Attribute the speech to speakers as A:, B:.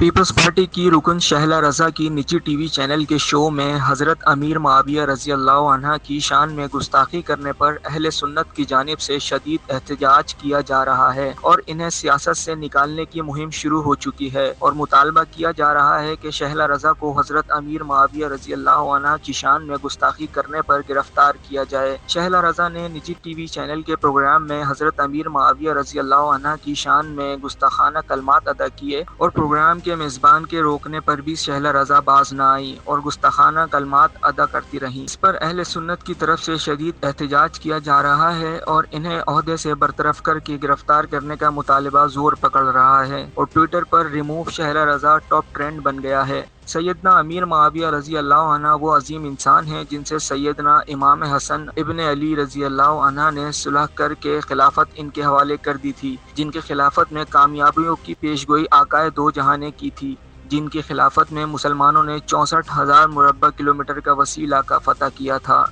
A: Peoples party کی رکن شہلا رضا کی نجی ٹی وی چینل کے شو میں حضرت امیر معاویہ رضی اللہ عنہ کی شان میں گستاخی کرنے پر اہل سنت کی جانب سے شدید احتجاج کیا جا رہا ہے اور انہیں سیاست سے نکالنے کی مہم شروع ہو چکی ہے اور مطالبہ کیا جا رہا ہے کہ شہلا رضا کو حضرت امیر معاویہ رضی اللہ عنہ کی شان میں گستاخی کرنے پر گرفتار کیا جائے۔ شہلا رضا نے نجی ٹی وی چینل کے پروگرام میں حضرت امیر معاویہ رضی اللہ عنہ کی شان میں گستاخانہ کلمات ادا کیے اور پروگرام کے میزبان کے روکنے پر بھی شہلا رضا باز نہ آئی اور گستاخانہ کلمات ادا کرتی رہیں۔ اس پر اہل سنت کی طرف سے شدید احتجاج کیا جا رہا ہے اور انہیں عہدے سے برطرف کر کے گرفتار کرنے کا مطالبہ زور پکڑ رہا ہے اور ٹوئٹر پر ریموو شہلا رضا ٹاپ ٹرینڈ بن گیا ہے۔ سیدنا امیر معاویہ رضی اللہ عنہ وہ عظیم انسان ہیں جن سے سیدنا امام حسن ابن علی رضی اللہ عنہ نے صلح کر کے خلافت ان کے حوالے کر دی تھی، جن کی خلافت میں کامیابیوں کی پیشگوئی آقائے دو جہاں نے کی تھی، جن کی خلافت میں مسلمانوں نے 64,000 مربع کلومیٹر کا وسیع علاقہ فتح کیا تھا۔